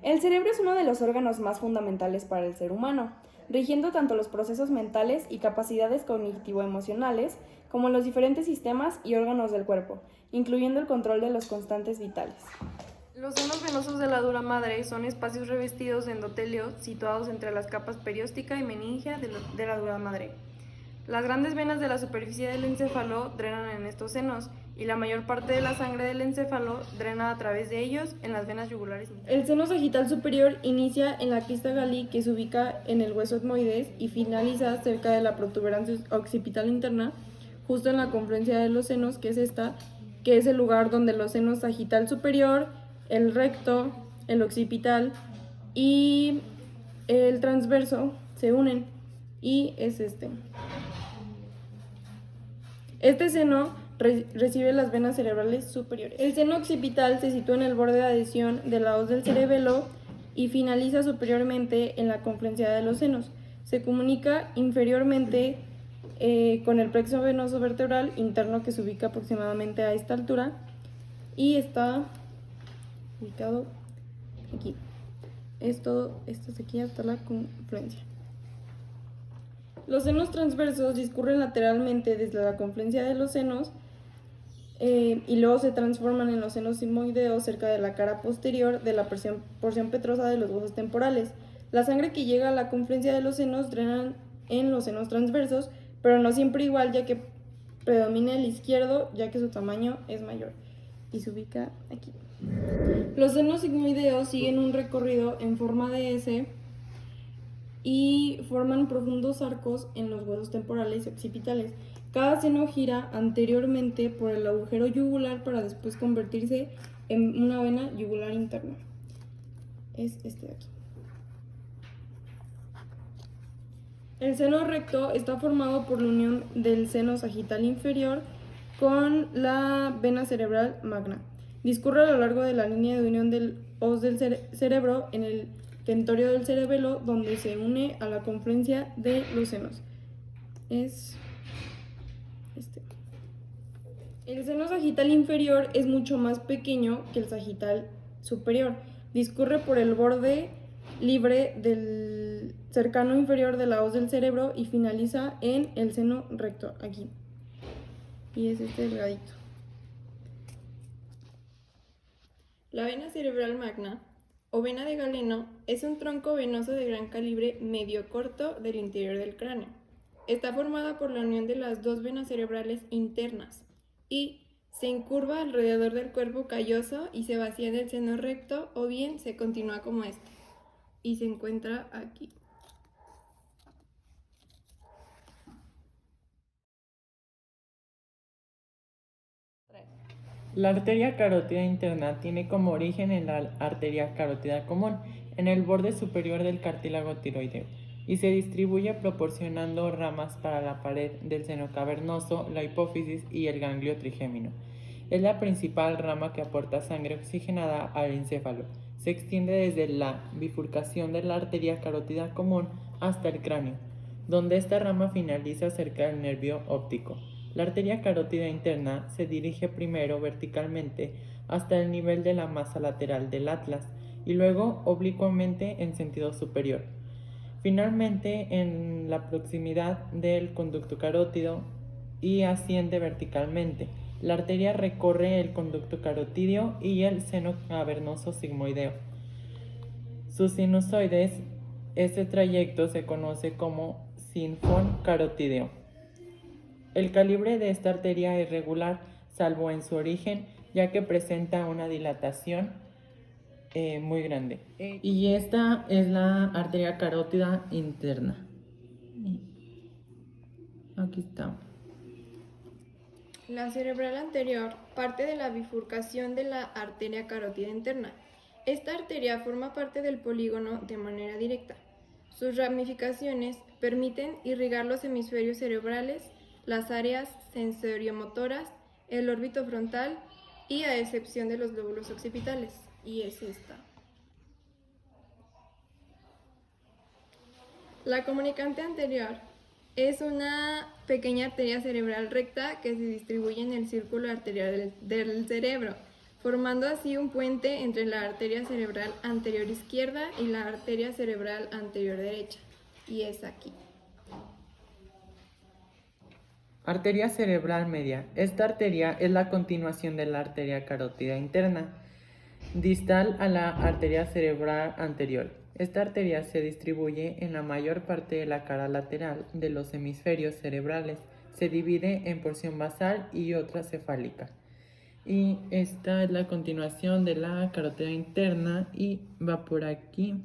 El cerebro es uno de los órganos más fundamentales para el ser humano, rigiendo tanto los procesos mentales y capacidades cognitivo-emocionales como los diferentes sistemas y órganos del cuerpo, incluyendo el control de los constantes vitales. Los senos venosos de la dura madre son espacios revestidos de endotelio situados entre las capas perióstica y meningia de la dura madre. Las grandes venas de la superficie del encéfalo drenan en estos senos y la mayor parte de la sangre del encéfalo drena a través de ellos en las venas yugulares. El seno sagital superior inicia en la crista Galli, que se ubica en el hueso etmoides, y finaliza cerca de la protuberancia occipital interna, justo en la confluencia de los senos, que es esta, que es el lugar donde los senos sagital superior, el recto, el occipital y el transverso se unen, y es este. Este seno recibe las venas cerebrales superiores. El seno occipital se sitúa en el borde de adhesión de la hoz del cerebelo y finaliza superiormente en la confluencia de los senos. Se comunica inferiormente con el plexo venoso vertebral interno, que se ubica aproximadamente a esta altura y está ubicado aquí. Esto es aquí hasta la confluencia. Los senos transversos discurren lateralmente desde la confluencia de los senos y luego se transforman en los senos sigmoideos cerca de la cara posterior de la porción petrosa de los huesos temporales. La sangre que llega a la confluencia de los senos drena en los senos transversos, pero no siempre igual, ya que predomina el izquierdo, ya que su tamaño es mayor, y se ubica aquí. Los senos sigmoideos siguen un recorrido en forma de S y forman profundos arcos en los huesos temporales y occipitales. Cada seno gira anteriormente por el agujero yugular para después convertirse en una vena yugular interna. Es este de aquí. El seno recto está formado por la unión del seno sagital inferior con la vena cerebral magna. Discurre a lo largo de la línea de unión del hoz del cerebro en el tentorio del cerebelo, donde se une a la confluencia de los senos. Es este. El seno sagital inferior es mucho más pequeño que el sagital superior. Discurre por el borde libre del cercano inferior de la hoz del cerebro y finaliza en el seno recto, aquí. Y es este delgadito. La vena cerebral magna, o vena de Galeno, es un tronco venoso de gran calibre medio corto del interior del cráneo. Está formada por la unión de las dos venas cerebrales internas y se incurva alrededor del cuerpo calloso y se vacía en el seno recto, o bien se continúa como este y se encuentra aquí. La arteria carótida interna tiene como origen en la arteria carótida común, en el borde superior del cartílago tiroideo, y se distribuye proporcionando ramas para la pared del seno cavernoso, la hipófisis y el ganglio trigémino. Es la principal rama que aporta sangre oxigenada al encéfalo. Se extiende desde la bifurcación de la arteria carótida común hasta el cráneo, donde esta rama finaliza cerca del nervio óptico. La arteria carótida interna se dirige primero verticalmente hasta el nivel de la masa lateral del atlas y luego oblicuamente en sentido superior. Finalmente en la proximidad del conducto carótido y asciende verticalmente. La arteria recorre el conducto carotídeo y el seno cavernoso sigmoideo. Sus sinusoides, este trayecto se conoce como sinfón carotídeo. El calibre de esta arteria es regular, salvo en su origen, ya que presenta una dilatación muy grande. Y esta es la arteria carótida interna. Aquí está. La cerebral anterior parte de la bifurcación de la arteria carótida interna. Esta arteria forma parte del polígono de manera directa. Sus ramificaciones permiten irrigar los hemisferios cerebrales, las áreas sensoriomotoras, el órbito frontal y a excepción de los lóbulos occipitales. Y es esta. La comunicante anterior es una pequeña arteria cerebral recta que se distribuye en el círculo arterial del cerebro. formando así un puente entre la arteria cerebral anterior izquierda y la arteria cerebral anterior derecha, y es aquí. Arteria cerebral media. Esta arteria es la continuación de la arteria carótida interna, distal a la arteria cerebral anterior. Esta arteria se distribuye en la mayor parte de la cara lateral de los hemisferios cerebrales. Se divide en porción basal y otra cefálica. Y esta es la continuación de la carótida interna y va por aquí.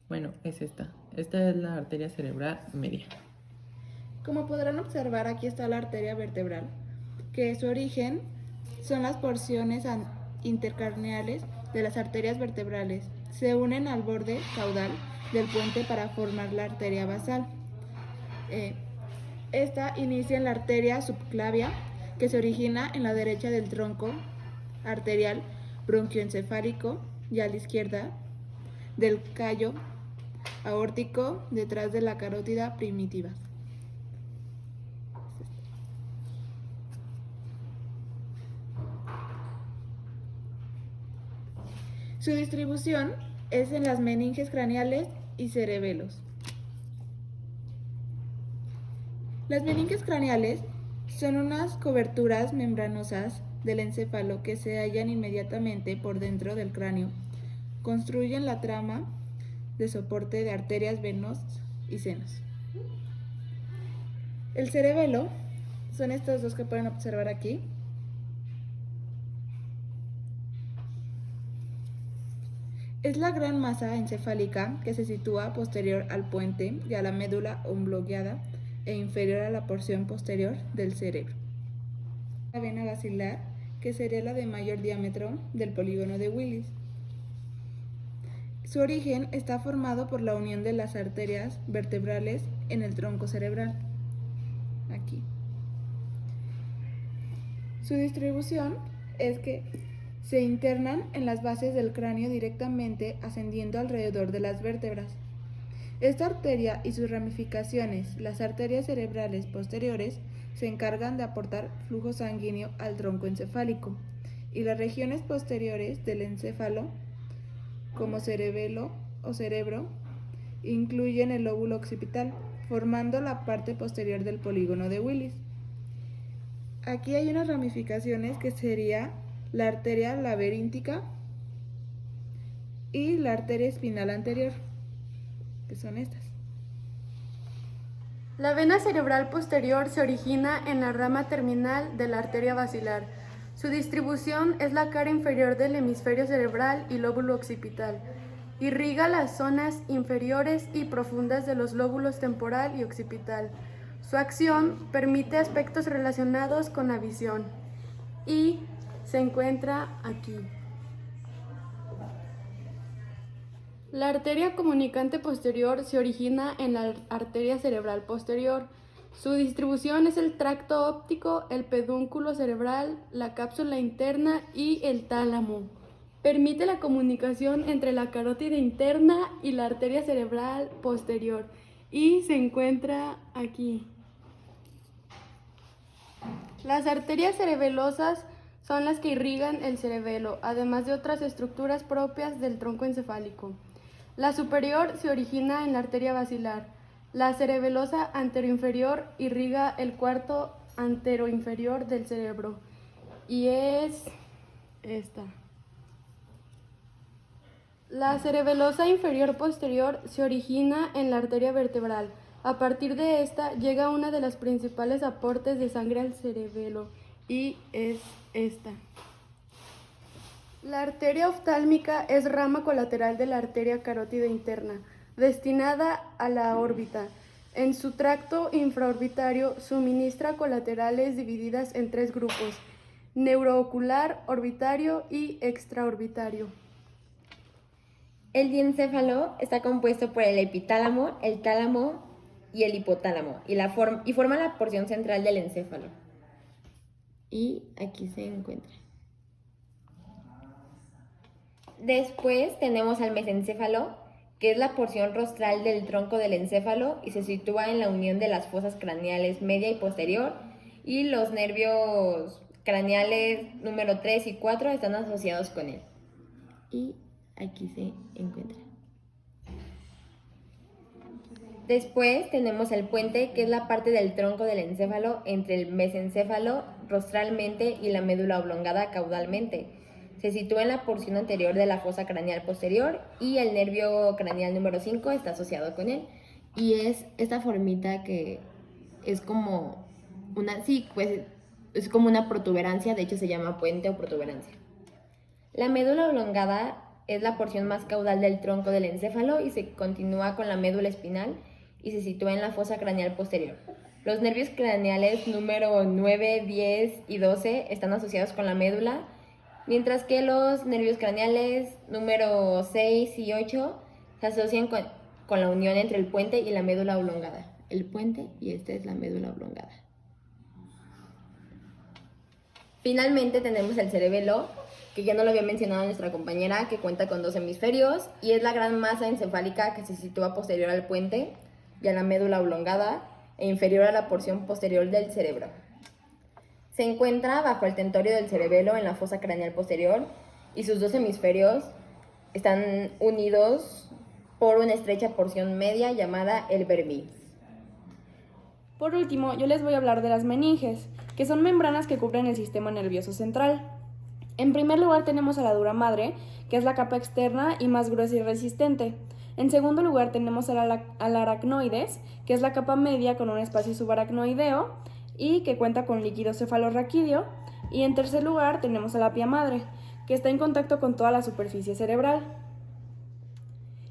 Bueno, es esta. Esta es la arteria cerebral media. Como podrán observar, aquí está la arteria vertebral, que su origen son las porciones intercraneales de las arterias vertebrales. Se unen al borde caudal del puente para formar la arteria basal. Esta inicia en la arteria subclavia, que se origina en la derecha del tronco arterial bronquioencefálico y a la izquierda del callo aórtico detrás de la carótida primitiva. Su distribución es en las meninges craneales y cerebelos. Las meninges craneales son unas coberturas membranosas del encéfalo que se hallan inmediatamente por dentro del cráneo. Construyen la trama de soporte de arterias, venas y senos. El cerebelo son estos dos que pueden observar aquí. Es la gran masa encefálica que se sitúa posterior al puente y a la médula oblongada e inferior a la porción posterior del cerebro. La vena basilar, que sería la de mayor diámetro del polígono de Willis. Su origen está formado por la unión de las arterias vertebrales en el tronco cerebral. Aquí. Su distribución es que se internan en las bases del cráneo directamente ascendiendo alrededor de las vértebras. Esta arteria y sus ramificaciones, las arterias cerebrales posteriores, se encargan de aportar flujo sanguíneo al tronco encefálico, y las regiones posteriores del encéfalo, como cerebelo o cerebro, incluyen el lóbulo occipital, formando la parte posterior del polígono de Willis. Aquí hay unas ramificaciones que sería la arteria laberíntica y la arteria espinal anterior, que son estas. La vena cerebral posterior se origina en la rama terminal de la arteria basilar. Su distribución es la cara inferior del hemisferio cerebral y lóbulo occipital. Irriga las zonas inferiores y profundas de los lóbulos temporal y occipital. Su acción permite aspectos relacionados con la visión y se encuentra aquí. La arteria comunicante posterior se origina en la arteria cerebral posterior. Su distribución es el tracto óptico, el pedúnculo cerebral, la cápsula interna y el tálamo. Permite la comunicación entre la carótida interna y la arteria cerebral posterior y se encuentra aquí. Las arterias cerebelosas son las que irrigan el cerebelo, además de otras estructuras propias del tronco encefálico. La superior se origina en la arteria basilar. La cerebelosa anteroinferior irriga el cuarto anteroinferior del cerebro y es esta. La cerebelosa inferior posterior se origina en la arteria vertebral. A partir de esta llega una de las principales aportes de sangre al cerebelo y es esta. La arteria oftálmica es rama colateral de la arteria carótida interna, destinada a la órbita. En su tracto infraorbitario suministra colaterales divididas en 3 grupos: neuroocular, orbitario y extraorbitario. El diencéfalo está compuesto por el epitálamo, el tálamo y el hipotálamo y forma la porción central del encéfalo. Y aquí se encuentra. Después tenemos al mesencéfalo, que es la porción rostral del tronco del encéfalo y se sitúa en la unión de las fosas craneales media y posterior y los nervios craneales número 3 y 4 están asociados con él. Y aquí se encuentra. Después tenemos el puente, que es la parte del tronco del encéfalo entre el mesencéfalo rostralmente y la médula oblongada caudalmente. Se sitúa en la porción anterior de la fosa craneal posterior y el nervio craneal número 5 está asociado con él. Y es esta formita que es como una, sí, pues es como una protuberancia, de hecho se llama puente o protuberancia. La médula oblongada es la porción más caudal del tronco del encéfalo y se continúa con la médula espinal y se sitúa en la fosa craneal posterior. Los nervios craneales número 9, 10 y 12 están asociados con la médula, mientras que los nervios craneales número 6 y 8 se asocian con la unión entre el puente y la médula oblongada. El puente y esta es la médula oblongada. Finalmente tenemos el cerebelo, que ya no lo había mencionado nuestra compañera, que cuenta con 2 hemisferios y es la gran masa encefálica que se sitúa posterior al puente y a la médula oblongada e inferior a la porción posterior del cerebro. Se encuentra bajo el tentorio del cerebelo en la fosa craneal posterior y sus 2 hemisferios están unidos por una estrecha porción media llamada el vermis. Por último, yo les voy a hablar de las meninges, que son membranas que cubren el sistema nervioso central. En primer lugar tenemos a la dura madre, que es la capa externa y más gruesa y resistente. En segundo lugar tenemos al aracnoides, que es la capa media con un espacio subaracnoideo y que cuenta con líquido cefalorraquídeo. Y en tercer lugar tenemos a la pia madre, que está en contacto con toda la superficie cerebral.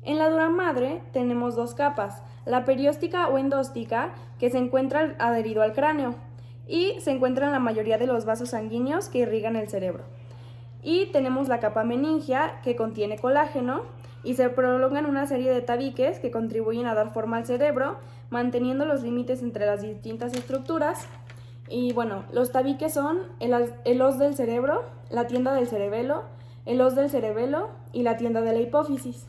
En la dura madre tenemos 2 capas, la perióstica o endóstica, que se encuentra adherido al cráneo y se encuentra en la mayoría de los vasos sanguíneos que irrigan el cerebro. Y tenemos la capa meningia, que contiene colágeno y se prolongan una serie de tabiques que contribuyen a dar forma al cerebro, manteniendo los límites entre las distintas estructuras. Y bueno, los tabiques son el os del cerebro, la tienda del cerebelo, el os del cerebelo y la tienda de la hipófisis.